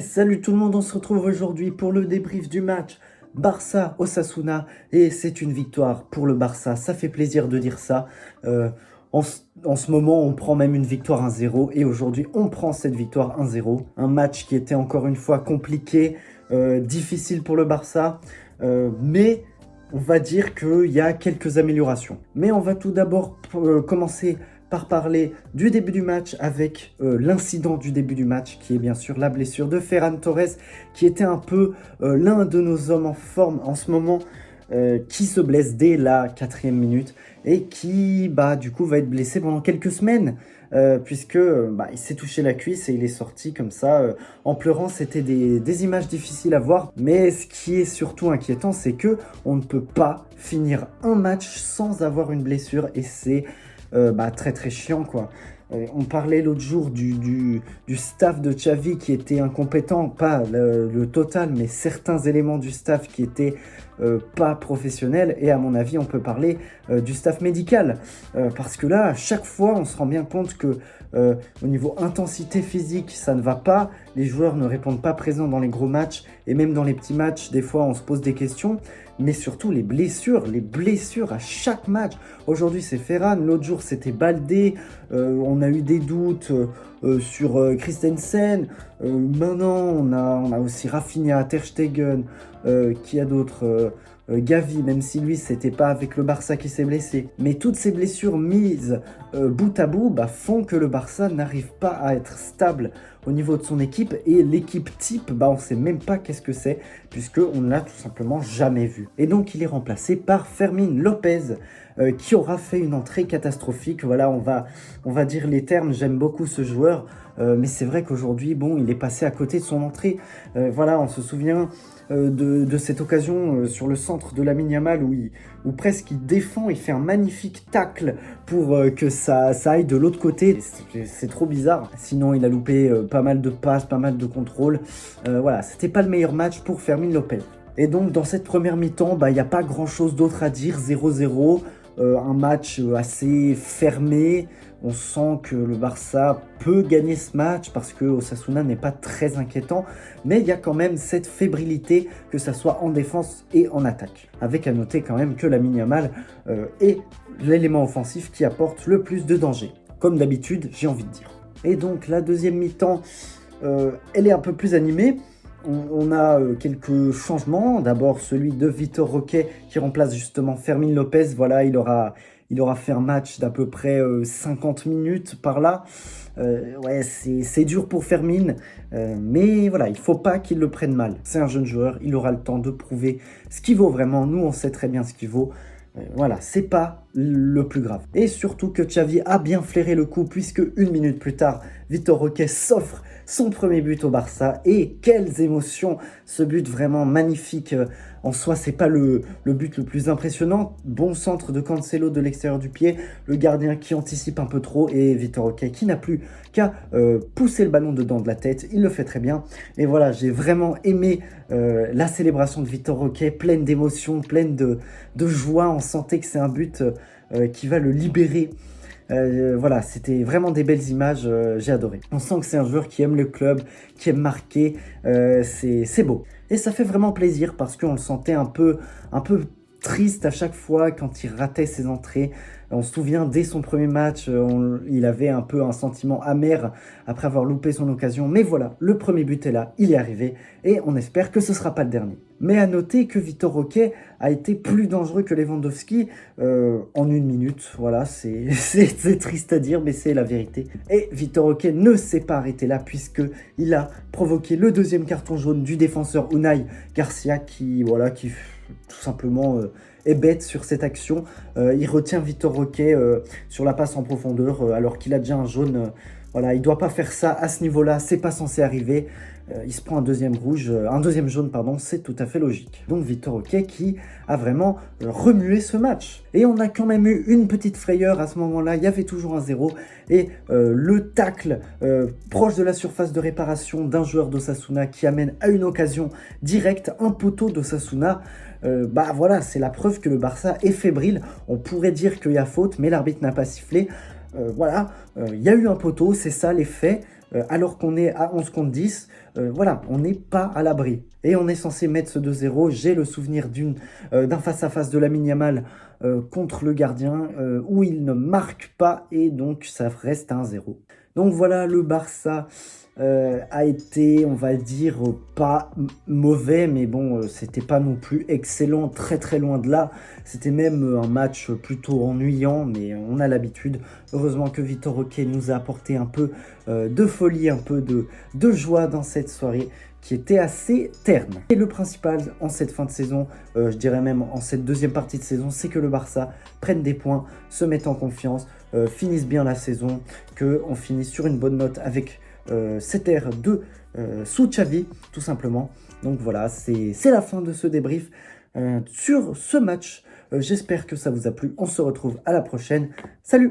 Salut tout le monde, on se retrouve aujourd'hui pour le débrief du match Barça-Osasuna et c'est une victoire pour le Barça, ça fait plaisir de dire ça. Euh, en ce moment, on prend même une victoire 1-0 et aujourd'hui, on prend cette victoire 1-0. Un match qui était encore une fois compliqué, difficile pour le Barça, mais on va dire qu'il y a quelques améliorations. Mais on va tout d'abord commencer par parler du début du match avec l'incident du début du match qui est bien sûr la blessure de Ferran Torres qui était un peu l'un de nos hommes en forme en ce moment qui se blesse dès la 4e minute et qui du coup va être blessé pendant quelques semaines puisque il s'est touché la cuisse et il est sorti comme ça en pleurant. C'était des images difficiles à voir, mais ce qui est surtout inquiétant c'est que on ne peut pas finir un match sans avoir une blessure et c'est très très chiant quoi. On parlait l'autre jour du staff de Xavi qui était incompétent, pas le total, mais certains éléments du staff qui étaient pas professionnels. Et à mon avis, on peut parler du staff médical. Parce que là, à chaque fois, on se rend bien compte que au niveau intensité physique, ça ne va pas. Les joueurs ne répondent pas présents dans les gros matchs. Et même dans les petits matchs, des fois, on se pose des questions. Mais surtout les blessures à chaque match. Aujourd'hui, c'est Ferran. L'autre jour, c'était Baldé. On a eu des doutes sur Christensen. Maintenant, on a aussi Rafinha, Ter Stegen. Qui a d'autres Gavi, même si lui, c'était pas avec le Barça qui s'est blessé. Mais toutes ces blessures mises bout à bout font que le Barça n'arrive pas à être stable au niveau de son équipe. Et l'équipe type, on ne sait même pas qu'est-ce que c'est, puisqu'on ne l'a tout simplement jamais vu. Et donc, il est remplacé par Fermín López, qui aura fait une entrée catastrophique. Voilà, on va dire les termes, j'aime beaucoup ce joueur. Mais c'est vrai qu'aujourd'hui, il est passé à côté de son entrée. Voilà, on se souvient de cette occasion sur le centre de Lamine Yamal où presque il défend, il fait un magnifique tacle pour que ça aille de l'autre côté. C'est trop bizarre. Sinon, il a loupé pas mal de passes, pas mal de contrôles. Voilà, c'était pas le meilleur match pour Fermín López. Et donc, dans cette première mi-temps, il n'y a pas grand-chose d'autre à dire. 0-0, un match assez fermé. On sent que le Barça peut gagner ce match parce que Osasuna n'est pas très inquiétant. Mais il y a quand même cette fébrilité, que ça soit en défense et en attaque. Avec à noter quand même que Lamine Yamal est l'élément offensif qui apporte le plus de danger. Comme d'habitude, j'ai envie de dire. Et donc, la deuxième mi-temps, elle est un peu plus animée. On a quelques changements. D'abord, celui de Vitor Roque qui remplace justement Fermín López. Voilà, il aura fait un match d'à peu près 50 minutes par là. Ouais, c'est dur pour Fermín, mais voilà, il faut pas qu'il le prenne mal. C'est un jeune joueur, il aura le temps de prouver ce qu'il vaut vraiment. Nous, on sait très bien ce qu'il vaut. Voilà, c'est pas le plus grave. Et surtout que Xavi a bien flairé le coup puisque une minute plus tard, Vitor Roque s'offre son premier but au Barça. Et quelles émotions! Ce but vraiment magnifique. En soi, c'est pas le but le plus impressionnant. Bon centre de Cancelo de l'extérieur du pied. Le gardien qui anticipe un peu trop et Vitor Roque qui n'a plus qu'à pousser le ballon dedans de la tête. Il le fait très bien. Et voilà, j'ai vraiment aimé la célébration de Vitor Roque, pleine d'émotions, pleine de joie. On sentait que c'est un but qui va le libérer. Voilà, c'était vraiment des belles images, j'ai adoré. On sent que c'est un joueur qui aime le club, qui aime marquer, c'est beau. Et ça fait vraiment plaisir parce qu'on le sentait un peu triste à chaque fois quand il ratait ses entrées. On se souvient, dès son premier match, il avait un peu un sentiment amer après avoir loupé son occasion. Mais voilà, le premier but est là, il est arrivé et on espère que ce ne sera pas le dernier. Mais à noter que Vitor Roque a été plus dangereux que Lewandowski en une minute. Voilà, c'est triste à dire, mais c'est la vérité. Et Vitor Roque ne s'est pas arrêté là puisqu'il a provoqué le deuxième carton jaune du défenseur Unai Garcia qui tout simplement est bête sur cette action. Il retient Vitor Roque sur la passe en profondeur alors qu'il a déjà un jaune. Voilà, il ne doit pas faire ça à ce niveau-là, c'est pas censé arriver. Il se prend un deuxième jaune, c'est tout à fait logique. Donc Vitor Roque qui a vraiment remué ce match. Et on a quand même eu une petite frayeur à ce moment-là, il y avait toujours un 0. Et le tacle proche de la surface de réparation d'un joueur d'Osasuna qui amène à une occasion directe, un poteau d'Osasuna. Voilà, c'est la preuve que le Barça est fébrile. On pourrait dire qu'il y a faute, mais l'arbitre n'a pas sifflé. Il y a eu un poteau, c'est ça les faits. alors qu'on est à 11 contre 10. Voilà, on n'est pas à l'abri. Et on est censé mettre ce 2-0. J'ai le souvenir d'un face-à-face de Lamine Yamal contre le gardien où il ne marque pas et donc ça reste 1-0. Donc voilà, le Barça a été, on va dire, pas mauvais, mais bon, c'était pas non plus excellent, très très loin de là. C'était même un match plutôt ennuyant, mais on a l'habitude. Heureusement que Vitor Roque nous a apporté un peu de folie, un peu de joie dans cette soirée qui était assez terne. Et le principal en cette fin de saison, je dirais même en cette deuxième partie de saison, c'est que le Barça prenne des points, se mette en confiance, finisse bien la saison, qu'on finisse sur une bonne note avec cette ère de sous Xavi, tout simplement. Donc voilà, c'est la fin de ce débrief sur ce match. J'espère que ça vous a plu. On se retrouve à la prochaine. Salut!